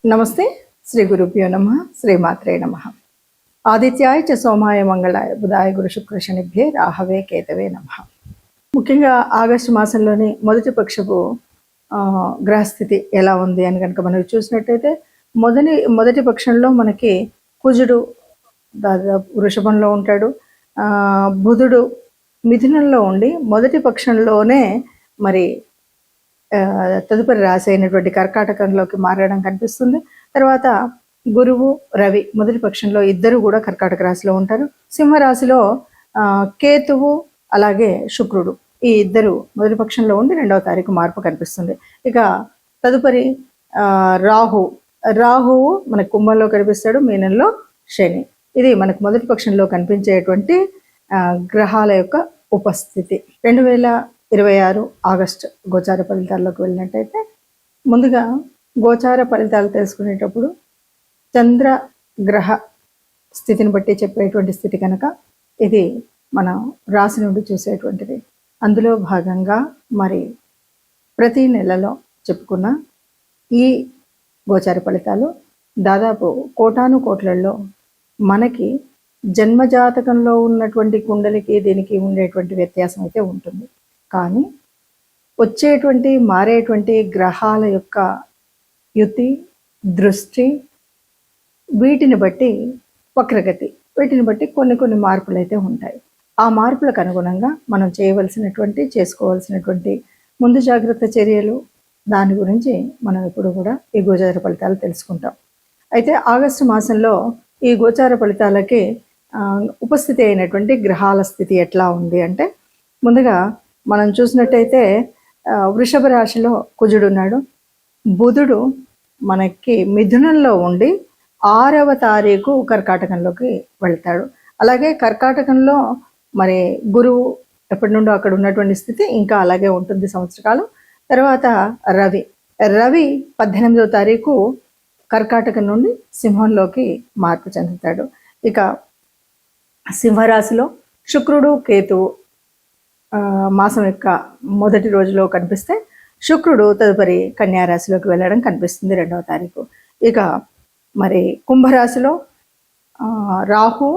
నమస్తే. శ్రీ గురుభ్యో నమః. శ్రీమాత్రే నమః. ఆదిత్యాయ చ సోమాయ మంగళాయ బుధాయ గురు శుక్ర శనిభ్యే రాహవే కేతవే నమః. ముఖ్యంగా ఆగస్టు మాసంలోని మొదటి పక్షపు గ్రహస్థితి ఎలా ఉంది అని కనుక మనం చూసినట్టయితే మొదటి పక్షంలో మనకి కుజుడు దాదాపు వృషభంలో ఉంటాడు, బుధుడు మిథునంలో ఉండి మొదటి పక్షంలోనే మరి తదుపరి రాశి అయినటువంటి కర్కాటకంలోకి మారడం కనిపిస్తుంది. తర్వాత గురువు రవి మొదటి పక్షంలో ఇద్దరు కూడా కర్కాటక రాశిలో ఉంటారు. సింహరాశిలో కేతువు అలాగే శుక్రుడు ఈ ఇద్దరు మొదటి పక్షంలో ఉండి 2వ తారీఖు మార్పు కనిపిస్తుంది. ఇక తదుపరి రాహువు మనకు కుంభంలో కనిపిస్తాడు, మీనంలో శని. ఇది మనకు మొదటి పక్షంలో కనిపించేటువంటి గ్రహాల యొక్క ఉపస్థితి. 2026 ఆగస్టు గోచార ఫలితాల్లోకి వెళ్ళినట్టయితే ముందుగా గోచార ఫలితాలు తెలుసుకునేటప్పుడు చంద్ర గ్రహ స్థితిని బట్టి చెప్పేటువంటి స్థితి కనుక ఇది మన రాశి నుండి చూసేటువంటిది. అందులో భాగంగా మరి ప్రతి నెలలో చెప్పుకున్న ఈ గోచార ఫలితాలు దాదాపు కోటాను కోట్లలో మనకి జన్మజాతకంలో ఉన్నటువంటి కుండలికి దీనికి ఉండేటువంటి వ్యత్యాసం అయితే ఉంటుంది. కానీ వచ్చేటువంటి మారేటువంటి గ్రహాల యొక్క యుతి, దృష్టి, వీటిని బట్టి వక్రగతి, వీటిని బట్టి కొన్ని మార్పులు అయితే ఉంటాయి. ఆ మార్పులకు అనుగుణంగా మనం చేసుకోవాల్సినటువంటి ముందు జాగ్రత్త చర్యలు, దాని గురించి మనం ఇప్పుడు కూడా ఈ గోచార ఫలితాలు తెలుసుకుంటాం. అయితే ఆగస్టు మాసంలో ఈ గోచార ఫలితాలకి ఉపస్థితి అయినటువంటి గ్రహాల స్థితి ఎట్లా ఉంది అంటే, ముందుగా మనం చూసినట్టయితే వృషభ రాశిలో కుజుడు ఉన్నాడు. బుధుడు మనకి మిథునంలో ఉండి 6వ తారీఖు కర్కాటకంలోకి వెళ్తాడు. అలాగే కర్కాటకంలో మరి గురువు ఎప్పటి నుండో అక్కడ ఉన్నటువంటి స్థితి ఇంకా అలాగే ఉంటుంది సంవత్సరకాలం. తర్వాత రవి 18వ తారీఖు కర్కాటకం నుండి సింహంలోకి మార్పు చెందుతాడు. ఇక సింహరాశిలో శుక్రుడు, కేతువు మాసం యొక్క మొదటి రోజులో కనిపిస్తే శుక్రుడు తదుపరి కన్యారాశిలోకి వెళ్ళడం కనిపిస్తుంది 2వ తారీఖు. ఇక మరి కుంభరాశిలో రాహు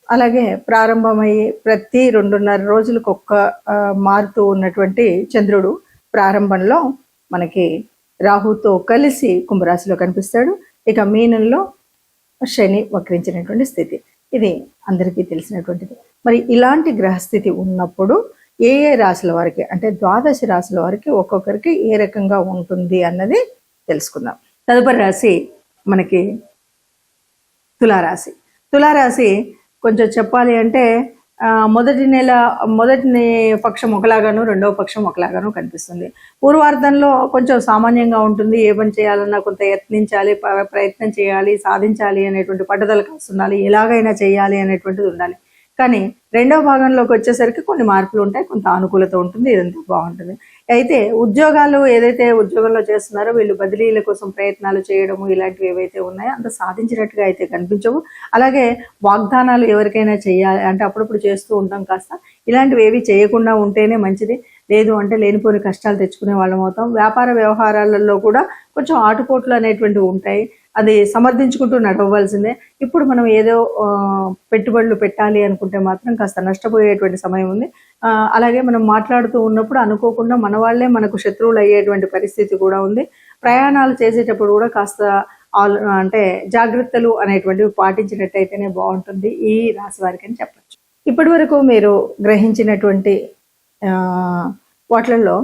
అలాగే ప్రారంభమయ్యి ప్రతి 2.5 రోజులకు మారుతూ ఉన్నటువంటి చంద్రుడు ప్రారంభంలో మనకి రాహుతో కలిసి కుంభరాశిలో కనిపిస్తాడు. ఇక మీనంలో శని వక్రించినటువంటి స్థితి, ఇది అందరికీ తెలిసినటువంటిది. మరి ఇలాంటి గ్రహస్థితి ఉన్నప్పుడు ఏ రాశుల వారికి అంటే 12 రాశుల వారికి ఒక్కొక్కరికి ఏ రకంగా ఉంటుంది అన్నది తెలుసుకుందాం. తదుపరి రాశి మనకి తులారాశి కొంచెం చెప్పాలి అంటే మొదటి పక్షం ఒకలాగాను, 2వ పక్షం ఒకలాగాను కనిపిస్తుంది. పూర్వార్ధంలో కొంచెం సామాన్యంగా ఉంటుంది. ఏ పని చేయాలన్నా కొంత యత్నించాలి, ప్రయత్నం చేయాలి, సాధించాలి అనేటువంటి పట్టుదల కాస్తుండాలి, ఎలాగైనా చేయాలి అనేటువంటిది ఉండాలి. కానీ 2వ భాగంలోకి వచ్చేసరికి కొన్ని మార్పులు ఉంటాయి, కొంత అనుకూలత ఉంటుంది, ఇదంతా బాగుంటుంది. అయితే ఏదైతే ఉద్యోగంలో చేస్తున్నారో వీళ్ళు బదిలీల కోసం ప్రయత్నాలు చేయడము ఇలాంటివి ఏవైతే ఉన్నాయో అంత సాధించినట్టుగా అయితే కనిపించవు. అలాగే వాగ్దానాలు ఎవరికైనా చేయాలి అంటే అప్పుడప్పుడు చేస్తూ ఉంటాం, కాస్త ఇలాంటివి ఏవి చేయకుండా ఉంటేనే మంచిది. లేదు అంటే లేనిపోని కష్టాలు తెచ్చుకునే వాళ్ళం అవుతాం. వ్యాపార వ్యవహారాలలో కూడా కొంచెం ఆటుపోట్లు అనేటువంటివి ఉంటాయి, అది సమర్థించుకుంటూ నడవవలసిందే. ఇప్పుడు మనం ఏదో పెట్టుబడులు పెట్టాలి అనుకుంటే మాత్రం కాస్త నష్టపోయేటువంటి సమయం ఉంది. అలాగే మనం మాట్లాడుతూ ఉన్నప్పుడు అనుకోకుండా మన వాళ్ళే మనకు శత్రువులు అయ్యేటువంటి పరిస్థితి కూడా ఉంది. ప్రయాణాలు చేసేటప్పుడు కూడా కాస్త అంటే జాగ్రత్తలు అనేటువంటివి పాటించినట్టయితేనే బాగుంటుంది ఈ రాశి వారికి అని చెప్పచ్చు. ఇప్పటి వరకు మీరు గ్రహించినటువంటి వాటిల్లో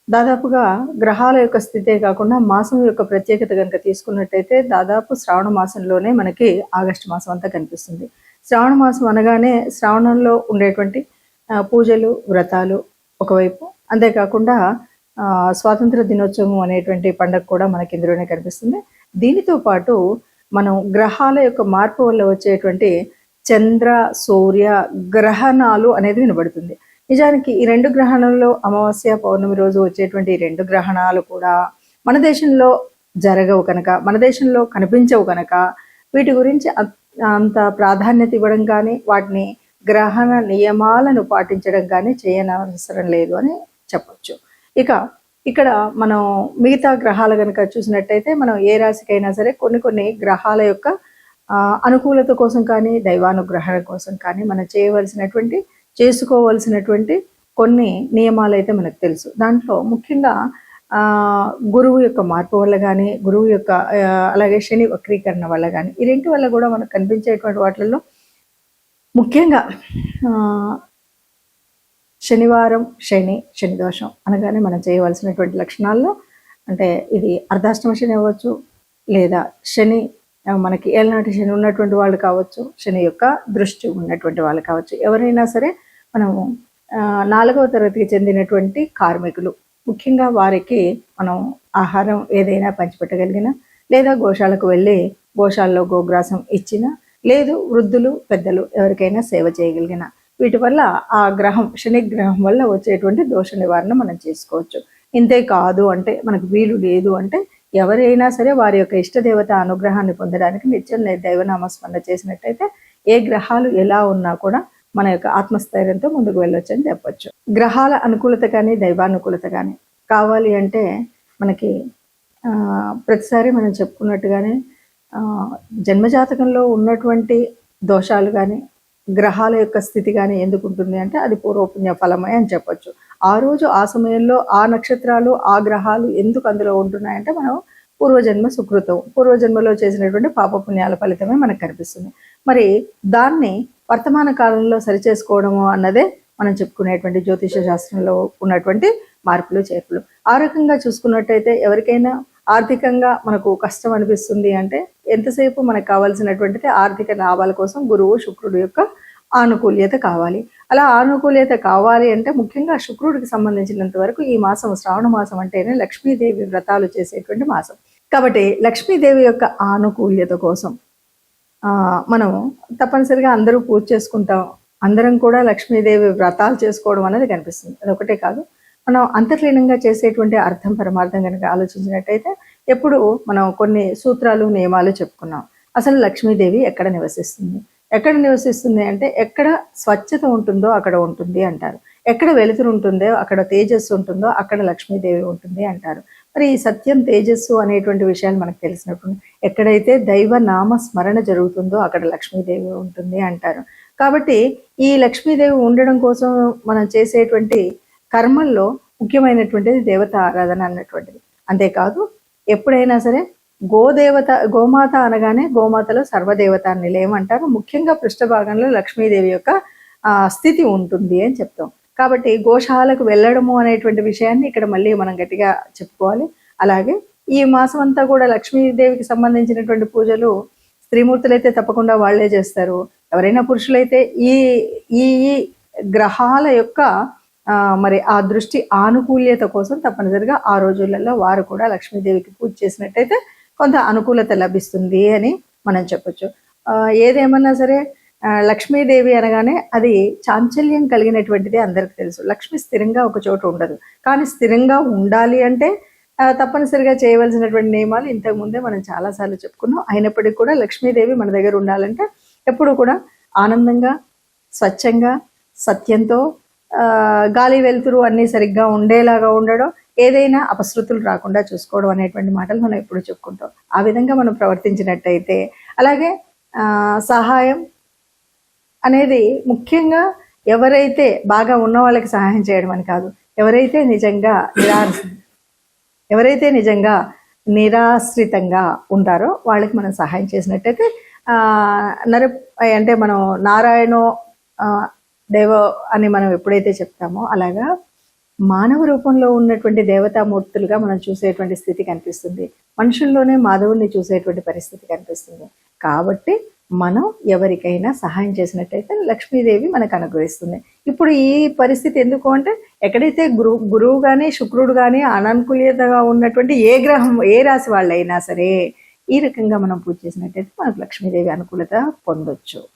దాదాపుగా గ్రహాల యొక్క స్థితే కాకుండా మాసం యొక్క ప్రత్యేకత కనుక తీసుకున్నట్టయితే దాదాపు శ్రావణ మాసంలోనే మనకి ఆగస్టు మాసం అంతా కనిపిస్తుంది. శ్రావణ మాసం అనగానే శ్రావణంలో ఉండేటువంటి పూజలు, వ్రతాలు ఒకవైపు, అంతేకాకుండా స్వాతంత్ర దినోత్సవం అనేటువంటి పండుగ కూడా మనకి ఇందులోనే కనిపిస్తుంది. దీనితో పాటు మనం గ్రహాల యొక్క మార్పు వల్ల వచ్చేటువంటి చంద్ర సూర్య గ్రహణాలు అనేది వినబడుతుంది. నిజానికి ఈ 2 గ్రహణాల్లో అమావాస్య, పౌర్ణమి రోజు వచ్చేటువంటి 2 గ్రహణాలు కూడా మన దేశంలో జరగవు కనుక, మన దేశంలో కనిపించవు కనుక వీటి గురించి అంత ప్రాధాన్యత ఇవ్వడం కానీ, వాటిని గ్రహణ నియమాలను పాటించడం కానీ చేయనవసరం లేదు అని చెప్పచ్చు. ఇక ఇక్కడ మనం మిగతా గ్రహాలు కనుక చూసినట్టయితే మనం ఏ రాశికైనా సరే కొన్ని కొన్ని గ్రహాల యొక్క అనుకూలత కోసం కానీ దైవానుగ్రహణ కోసం కానీ మనం చేసుకోవలసినటువంటి కొన్ని నియమాలు అయితే మనకు తెలుసు. దాంట్లో ముఖ్యంగా గురువు యొక్క మార్పు వల్ల కానీ, గురువు యొక్క అలాగే శని వక్రీకరణ వల్ల కానీ, ఈ రెంటి వల్ల కూడా మనకు కనిపించేటువంటి వాటిల్లో ముఖ్యంగా శనివారం శని దోషం అనగానే మనం చేయవలసినటువంటి లక్షణాల్లో అంటే ఇది అర్ధాష్టమ శని అవ్వచ్చు, లేదా శని మనకి ఏళ్ళనాటి శని ఉన్నటువంటి వాళ్ళు కావచ్చు, శని యొక్క దృష్టి ఉన్నటువంటి వాళ్ళు కావచ్చు, ఎవరైనా సరే మనము 4వ తరగతికి చెందినటువంటి కార్మికులు ముఖ్యంగా వారికి మనం ఆహారం ఏదైనా పంచిపెట్టగలిగిన, లేదా గోశాలకు వెళ్ళి గోశాలలో గోగ్రాసం ఇచ్చిన, లేదు వృద్ధులు పెద్దలు ఎవరికైనా సేవ చేయగలిగిన, వీటి వల్ల ఆ గ్రహం శని గ్రహం వల్ల వచ్చేటువంటి దోష నివారణ మనం చేసుకోవచ్చు. ఇంతే కాదు అంటే మనకు వీలు లేదు అంటే ఎవరైనా సరే వారి యొక్క ఇష్టదేవత అనుగ్రహాన్ని పొందడానికి నిత్యం దైవనామస్మరణ చేసినట్టయితే ఏ గ్రహాలు ఎలా ఉన్నా కూడా మన యొక్క ఆత్మస్థైర్యంతో ముందుకు వెళ్ళొచ్చు అని చెప్పొచ్చు. గ్రహాల అనుకూలత కానీ దైవానుకూలత కానీ కావాలి అంటే మనకి ప్రతిసారి మనం చెప్పుకున్నట్టుగానే జన్మజాతకంలో ఉన్నటువంటి దోషాలు కానీ గ్రహాల యొక్క స్థితి కానీ ఎందుకు ఉంటుంది అంటే అది పూర్వపుణ్య ఫలమే అని చెప్పొచ్చు. ఆ రోజు ఆ సమయంలో ఆ నక్షత్రాలు ఆ గ్రహాలు ఎందుకు అందులో ఉంటున్నాయంటే మనం పూర్వజన్మలో చేసినటువంటి పాపపుణ్యాల ఫలితమే మనకు కనిపిస్తుంది. మరి దాన్ని వర్తమాన కాలంలో సరిచేసుకోవడము అన్నదే మనం చెప్పుకునేటువంటి జ్యోతిష శాస్త్రంలో ఉన్నటువంటి మార్పులు చేర్పులు. ఆ రకంగా చూసుకున్నట్టయితే ఎవరికైనా ఆర్థికంగా మనకు కష్టం అనిపిస్తుంది అంటే ఎంతసేపు మనకు కావాల్సినటువంటిది ఆర్థిక లాభాల కోసం గురువు శుక్రుడు యొక్క ఆనుకూల్యత కావాలి. అలా ఆనుకూల్యత కావాలి అంటే ముఖ్యంగా శుక్రుడికి సంబంధించినంత వరకు ఈ మాసం శ్రావణ మాసం అంటేనే లక్ష్మీదేవి వ్రతాలు చేసేటువంటి మాసం. కాబట్టి లక్ష్మీదేవి యొక్క ఆనుకూల్యత కోసం మనం తప్పనిసరిగా అందరూ పూజ చేసుకుంటాం. అందరం కూడా లక్ష్మీదేవి వ్రతాలు చేసుకోవడం అనేది కనిపిస్తుంది. అదొకటే కాదు, మనం అంతర్లీనంగా చేసేటువంటి అర్థం పరమార్థం కనుక ఆలోచించినట్టయితే ఎప్పుడు మనం కొన్ని సూత్రాలు నియమాలు చెప్పుకున్నాం. అసలు లక్ష్మీదేవి ఎక్కడ నివసిస్తుంది అంటే ఎక్కడ స్వచ్ఛత ఉంటుందో అక్కడ ఉంటుంది అంటారు. ఎక్కడ వెలుతురు ఉంటుందో అక్కడ తేజస్సు ఉంటుందో అక్కడ లక్ష్మీదేవి ఉంటుంది అంటారు. మరి ఈ సత్యం తేజస్సు అనేటువంటి విషయాలు మనకు తెలిసినప్పుడు ఎక్కడైతే దైవ నామ స్మరణ జరుగుతుందో అక్కడ లక్ష్మీదేవి ఉంటుంది అంటారు. కాబట్టి ఈ లక్ష్మీదేవి ఉండడం కోసం మనం చేసేటువంటి కర్మల్లో ముఖ్యమైనటువంటిది దేవత ఆరాధన అన్నటువంటిది. అంతేకాదు ఎప్పుడైనా సరే గోమాత అనగానే గోమాతలో సర్వదేవత నిలయం అంటారు. ముఖ్యంగా పృష్ఠభాగంలో లక్ష్మీదేవి యొక్క స్థితి ఉంటుంది అని చెప్తాం. కాబట్టి గోశాలకు వెళ్ళడము అనేటువంటి విషయాన్ని ఇక్కడ మళ్ళీ మనం గట్టిగా చెప్పుకోవాలి. అలాగే ఈ మాసం అంతా కూడా లక్ష్మీదేవికి సంబంధించినటువంటి పూజలు స్త్రీమూర్తులైతే తప్పకుండా వాళ్లే చేస్తారు. ఎవరైనా పురుషులైతే ఈ ఈ గ్రహాల యొక్క మరి ఆ దృష్టి ఆనుకూల్యత కోసం తప్పనిసరిగా ఆ రోజులలో వారు కూడా లక్ష్మీదేవికి పూజ చేసినట్టయితే కొంత అనుకూలత లభిస్తుంది అని మనం చెప్పొచ్చు. ఏదేమన్నా సరే లక్ష్మీదేవి అనగానే అది చాంచల్యం కలిగినటువంటిది అందరికి తెలుసు. లక్ష్మి స్థిరంగా ఒక చోట ఉండదు. కానీ స్థిరంగా ఉండాలి అంటే తప్పనిసరిగా చేయవలసినటువంటి నియమాలు ఇంతకు ముందే మనం చాలాసార్లు చెప్పుకున్నాం. అయినప్పటికీ కూడా లక్ష్మీదేవి మన దగ్గర ఉండాలంటే ఎప్పుడు కూడా ఆనందంగా, స్వచ్ఛంగా, సత్యంతో, గాలి వెలుతురు అన్నీ సరిగ్గా ఉండేలాగా ఉండడం, ఏదైనా అపశృతులు రాకుండా చూసుకోవడం అనేటువంటి మాటలు మనం ఎప్పుడు చెప్పుకుంటాం. ఆ విధంగా మనం ప్రవర్తించినట్టయితే, అలాగే సహాయం అనేది ముఖ్యంగా ఎవరైతే బాగా ఉన్న వాళ్ళకి సహాయం చేయడం అని కాదు, ఎవరైతే నిజంగా నిరాశ్రితంగా ఉంటారో వాళ్ళకి మనం సహాయం చేసినట్టయితే అంటే మనం నారాయణో దేవ అని మనం ఎప్పుడైతే చెప్తామో అలాగా మానవ రూపంలో ఉన్నటువంటి దేవతామూర్తులుగా మనం చూసేటువంటి స్థితి కనిపిస్తుంది. మనుషుల్లోనే మాధవుని చూసేటువంటి పరిస్థితి కనిపిస్తుంది. కాబట్టి మనం ఎవరికైనా సహాయం చేసినట్టయితే లక్ష్మీదేవి మనకు అనుగ్రహిస్తుంది. ఇప్పుడు ఈ పరిస్థితి ఎందుకు అంటే ఎక్కడైతే గురువు కానీ శుక్రుడు కానీ అననుకూలతగా ఉన్నటువంటి ఏ గ్రహం ఏ రాశి వాళ్ళైనా సరే ఈ రకంగా మనం పూజ చేసినట్టయితే మనకు లక్ష్మీదేవి అనుకూలత పొందొచ్చు.